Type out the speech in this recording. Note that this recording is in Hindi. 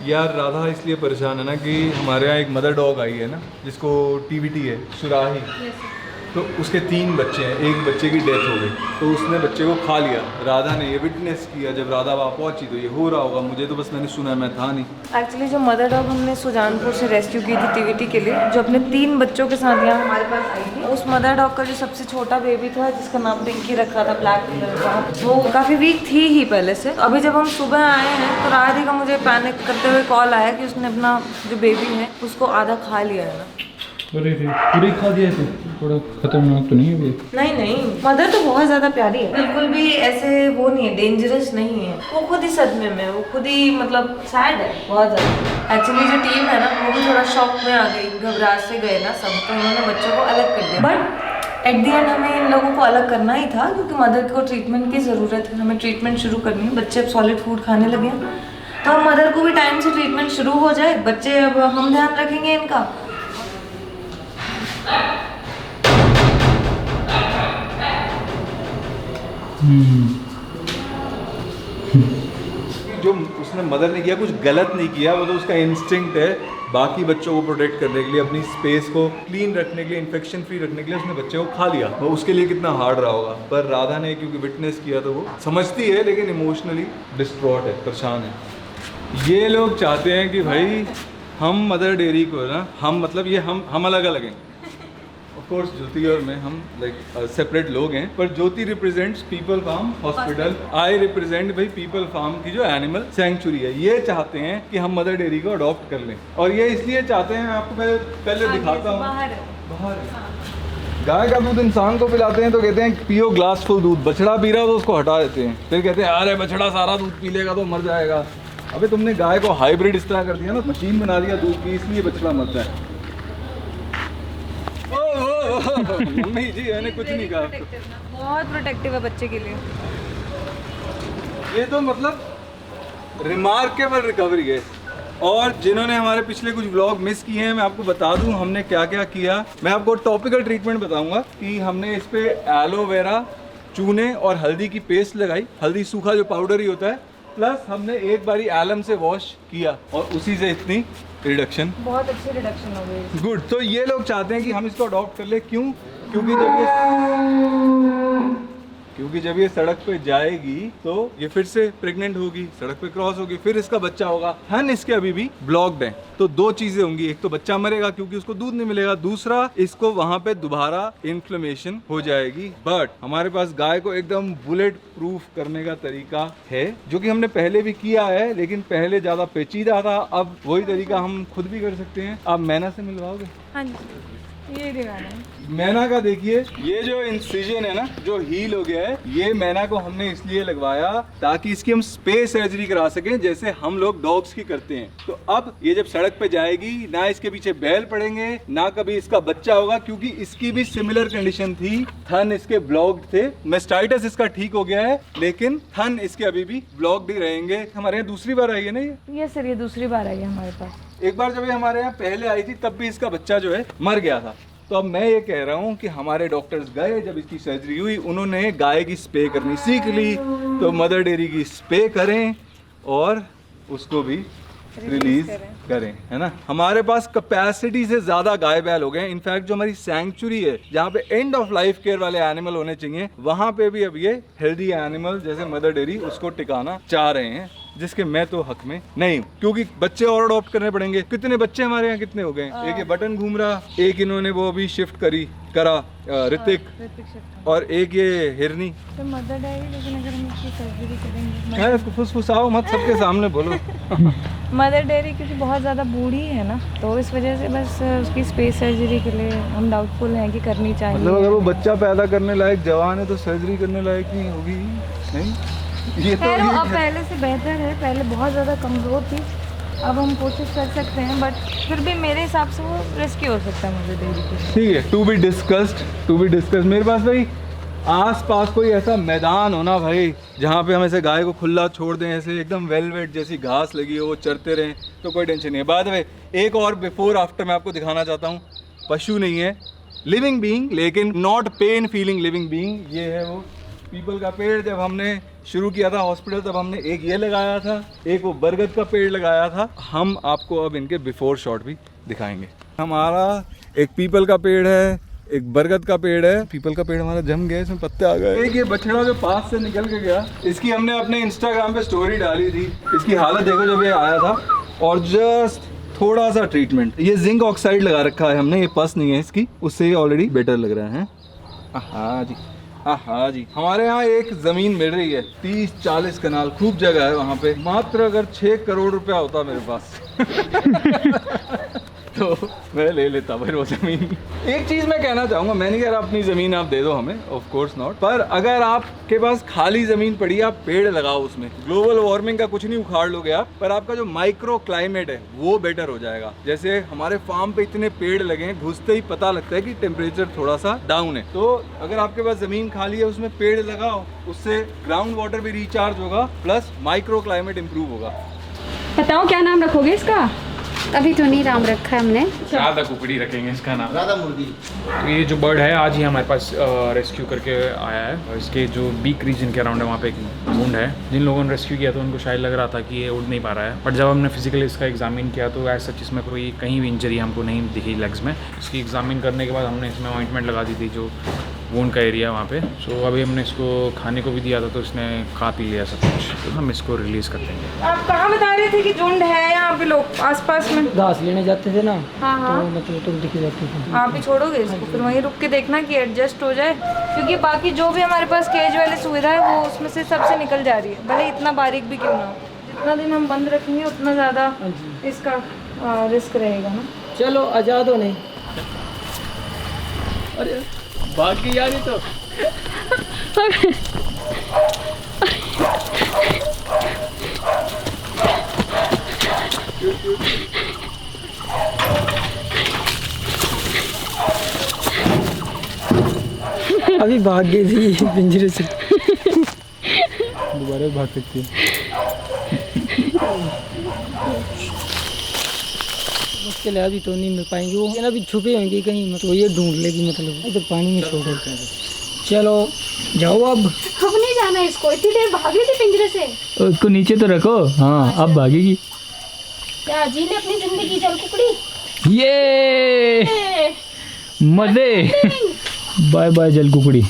यार राधा इसलिए परेशान है ना कि हमारे यहाँ एक मदर डॉग आई है ना जिसको टीबीटी है, सुराही। तो उसके 3 बच्चे हैं, एक बच्चे की डेथ हो गई तो उसने बच्चे को खा लिया। राधा ने ये विटनेस किया, जब राधा वहाँ पहुंची तो ये हो रहा होगा, मुझे तो बस मैंने सुना, मैं था नहीं। एक्चुअली जो मदर डॉग हमने सुजानपुर से रेस्क्यू की थी टीबीटी के लिए, जो अपने 3 बच्चों के साथ यहाँ हमारे पास आई थी, उस मदर डॉग का जो सबसे छोटा बेबी था जिसका नाम पिंकी रखा था, ब्लैक कलर का, वो काफ़ी वीक थी ही पहले से। अभी जब हम सुबह आए हैं तो राधे का मुझे पैनिक करते हुए कॉल आया कि उसने अपना जो बेबी है उसको आधा खा लिया है ना। पूरी खा दिया तो थोड़ा खतरनाक तो नहीं है ये? नहीं, मदर तो बहुत ज्यादा प्यारी है, बिल्कुल भी ऐसे वो नहीं है, डेंजरस नहीं है। वो खुद ही सदमे में, वो खुद ही मतलब सैड है बहुत ज्यादा। एक्चुअली जो टीम है ना वो भी थोड़ा शॉक में आ गई, घबराहट से गए ना सब, तो उन्होंने बच्चों को अलग कर दिया। बट एट दी एंड हमें इन लोगों को अलग करना ही था क्योंकि मदर को ट्रीटमेंट की जरूरत है, हमें ट्रीटमेंट शुरू करनी है। बच्चे अब सॉलिड फूड खाने लगे हैं तो अब मदर को भी टाइम से ट्रीटमेंट शुरू हो जाए, बच्चे अब हम ध्यान रखेंगे इनका। जो उसने मदर ने किया कुछ गलत नहीं किया, वो तो उसका इंस्टिंक्ट है बाकी बच्चों को प्रोटेक्ट करने के लिए, अपनी स्पेस को क्लीन रखने के लिए, इन्फेक्शन फ्री रखने के लिए उसने बच्चे को खा लिया। वो उसके लिए कितना हार्ड रहा होगा, पर राधा ने क्योंकि विटनेस किया तो वो समझती है लेकिन इमोशनली डिस्ट्रॉट है, परेशान है। ये लोग चाहते हैं कि भाई हम मदर डेयरी को ना, हम मतलब ये हम अलग अलग हैं। ऑफ कोर्स ज्योति और मैं हम सेपरेट लोग हैं, पर Jyoti represents people farm hospital, I represent भाई पीपल फार्म की जो एनिमल सेंचुरी है। ये चाहते हैं कि हम मदर डेयरी को अडॉप्ट कर लें, और ये इसलिए चाहते हैं, मैं आपको पहले दिखाता हूँ। बाहर गाय का दूध इंसान को पिलाते हैं तो कहते हैं पियो ग्लास फुल दूध, बछड़ा पी रहा हो तो उसको हटा देते हैं, फिर कहते हैं अरे बछड़ा सारा दूध पी लेगा तो मर जाएगा। अबे तुमने गाय को हाइब्रिड इस तरह कर दिया ना, मशीन बना दिया दूध की, इसलिए बछड़ा मरता है। मम्मी जी मैंने कुछ नहीं कहा, बहुत प्रोटेक्टिव है बच्चे के लिए। ये तो मतलब रिमार्केबल रिकवरी है। और जिन्होंने हमारे पिछले कुछ व्लॉग मिस किए हैं, मैं आपको बता दूं हमने क्या क्या किया। मैं आपको टॉपिकल ट्रीटमेंट बताऊंगा कि हमने इस पे एलोवेरा, चूने और हल्दी की पेस्ट लगाई, हल्दी सूखा जो पाउडर ही होता है, प्लस हमने एक बारी एलम से वॉश किया और उसी से इतनी रिडक्शन, बहुत अच्छी रिडक्शन हो गई। गुड। तो ये लोग चाहते हैं कि हम इसको अडॉप्ट कर ले, क्यों? क्योंकि जब ये सड़क पे जाएगी तो ये फिर से प्रेग्नेंट होगी, सड़क पे क्रॉस होगी, फिर इसका बच्चा होगा। हन इसके अभी भी ब्लॉक्ड है, तो 2 चीजें होंगी, एक तो बच्चा मरेगा क्योंकि उसको दूध नहीं मिलेगा, दूसरा इसको वहां पे दोबारा इन्फ्लेमेशन हो जाएगी। बट हमारे पास गाय को एकदम बुलेट प्रूफ करने का तरीका है, जो कि हमने पहले भी किया है, लेकिन पहले ज्यादा पेचीदा था, अब वही तरीका हम खुद भी कर सकते हैं। आप मैना से मिलवाओगे? हाँ जी, ये दिखाना है। मैना का देखिए, ये जो इंसिजन है ना, जो हील हो गया है, ये मैना को हमने इसलिए लगवाया ताकि इसकी हम स्पेस सर्जरी करा सकें, जैसे हम लोग डॉग्स की करते हैं। तो अब ये जब सड़क पे जाएगी ना, इसके पीछे बैल पड़ेंगे ना कभी इसका बच्चा होगा, क्योंकि इसकी भी सिमिलर कंडीशन थी, थन इसके ब्लॉक्ड थे। मेस्टाइटिस इसका ठीक हो गया है, लेकिन थन इसके अभी भी ब्लॉक्ड ही रहेंगे। हमारे यहाँ दूसरी बार आई है ना ये सर, ये दूसरी बार आई है हमारे पास। एक बार जब ये हमारे यहाँ पहले आई थी तब भी इसका बच्चा जो है मर गया था। तो अब मैं ये कह रहा हूँ कि हमारे डॉक्टर्स गए, जब इसकी सर्जरी हुई, उन्होंने गाय की स्प्रे करनी सीख ली, तो मदर डेयरी की स्प्रे करें और उसको भी रिलीज करें, है ना। हमारे पास कैपेसिटी से ज्यादा गाय बैल हो गए। इनफैक्ट जो हमारी सैंक्चुरी है, जहाँ पे एंड ऑफ लाइफ केयर वाले एनिमल होने चाहिए, वहाँ पे भी अब ये हेल्दी एनिमल जैसे मदर डेयरी उसको टिकाना चाह रहे हैं, जिसके मैं तो हक में नहीं हूँ, क्योंकि बच्चे और अडॉप्ट करने पड़ेंगे। कितने बच्चे हमारे यहाँ कितने हो गए? एक ये बटन घूम रहा, एक इन्होंने वो अभी शिफ्ट करा ऋतिक, और एक ये हिरनी। तो मदर डेयरी, लेकिन अगर हम इसकी सर्जरी करेंगे, फुसफुसाओ मत, सबके सामने बोलो। मदर डेयरी क्योंकि बहुत ज़्यादा बूढ़ी है ना, तो इस वजह से बस उसकी स्पेस सर्जरी के लिए हम डाउटफुल हैं कि करनी चाहिए। मतलब अगर वो बच्चा पैदा करने लायक जवान है तो सर्जरी करने लायक नहीं होगी? नहीं, ये तो अब पहले से बेहतर है, पहले बहुत ज़्यादा कमज़ोर थी, अब हम कोशिश कर सकते हैं, बट फिर भी मेरे हिसाब से वो रिस्की हो सकता है मदर डेयरी के लिए। ठीक है, टू बी डिस्कस्ड। मेरे पास भाई आस पास कोई ऐसा मैदान हो ना भाई, जहाँ पे हम ऐसे गाय को खुला छोड़ दें, ऐसे एकदम वेलवेट जैसी घास लगी हो, वो चरते रहें, तो कोई टेंशन नहीं है। बाद में एक और बिफोर आफ्टर मैं आपको दिखाना चाहता हूँ। पशु नहीं है, लिविंग बीइंग, लेकिन not pain feeling living being. ये है वो पीपल का पेड़ जब हमने शुरू किया था हॉस्पिटल, तब हमने एक ये लगाया था, एक वो बरगद का पेड़ लगाया था। हम आपको अब इनके बिफोर शॉट भी दिखाएंगे। हमारा एक पीपल का पेड़ है, एक बरगद का पेड़ है। पीपल का पेड़ हमारा जम गया, इसमें पत्ते आ गए। एक ये बछड़ा जो पास से निकल के गया, इसकी हमने अपने इंस्टाग्राम पे स्टोरी डाली थी। इसकी हालत देखो जब ये आया था, और जस्ट थोड़ा सा ट्रीटमेंट, ये जिंक ऑक्साइड लगा रखा है हमने, ये पस नहीं है इसकी, उससे ये ऑलरेडी बेटर लग रहा है। हाँ जी, हाँ जी। हमारे यहाँ एक जमीन मिल रही है 30-40 कनाल, खूब जगह है वहाँ पे। मात्र अगर 6 करोड़ रुपया होता मेरे पास तो मैं ले लेता भाई वो जमीन। एक चीज मैं कहना चाहूंगा, मैं नहीं कह रहा अपनी जमीन आप दे दो हमें, ऑफ कोर्स नॉट, पर अगर आपके पास खाली जमीन पड़ी, आप पेड़ लगाओ उसमें। ग्लोबल वार्मिंग का कुछ नहीं उखाड़ लोगे आप, पर आपका जो माइक्रो क्लाइमेट है वो बेटर हो जाएगा। जैसे हमारे फार्म पे इतने पेड़ लगे हैं, घुसते ही पता लगता है कि टेम्परेचर थोड़ा सा डाउन है। तो अगर आपके पास जमीन खाली है, उसमें पेड़ लगाओ, उससे ग्राउंड वाटर भी रिचार्ज होगा, प्लस माइक्रो क्लाइमेट इंप्रूव होगा। बताओ क्या नाम रखोगे इसका? अभी तो नहीं नाम रखा है हमने। राधा कुकड़ी रखेंगे इसका नाम। राधा मुर्गी। तो ये जो बर्ड है आज ही हमारे पास रेस्क्यू करके आया है, और इसके जो बीक रीजन के अराउंड है वहाँ पे एक वुंड है। जिन लोगों ने रेस्क्यू किया था उनको शायद लग रहा था कि ये उड़ नहीं पा रहा है, बट जब हमने फिजिकली इसका एग्जामिन किया तो ऐसा इसमें कोई कहीं भी इंजरी हमको नहीं दिखी लेग्स में। इसकी एग्जामिन करने के बाद हमने इसमें ऑइंटमेंट लगा दी थी जो वुंड का एरिया वहाँ पे। सो अभी हमने इसको खाने को भी दिया था, तो इसने खा पी लिया सब कुछ, तो हम इसको रिलीज़ कर देंगे। आप कहाँ बता रहे थे कि झुंड है यहाँ पे लोग आसपास में? घास लेने जाते थे ना, हाँ तो मतलब तो दिख जाते थे। आप ही छोड़ोगे इसको, फिर वहीं रुक के देखना कि एडजस्ट हो जाए, क्योंकि बाकी जो भी हमारे पास केज वाली सुविधा है वो उसमें से सबसे निकल जा रही है, भले इतना बारीक भी क्यों ना हो। जितना दिन हम बंद रखेंगे उतना ज़्यादा इसका रिस्क रहेगा ना। चलो आजाद हो नहीं। अरे बाकी यार ये तो अभी भाग गई थी पिंजरे से, दोबारा भाग सकती है। मुश्किल है, अभी तो नहीं मिल पाएंगे वो, लेकिन अभी छुपे होंगे कहीं, मतलब ये ढूंढ लेगी, मतलब तो पानी में छोड़ कर। चलो जाओ अब नहीं जाना इसको, इतनी देर भागी थी पिंजरे से। उसको नीचे तो रखो। हाँ अब भागेगी। क्या जी ने अपनी जिंदगी जल कुकड़ी। ये मजे। बाय बाय जल कुकड़ी।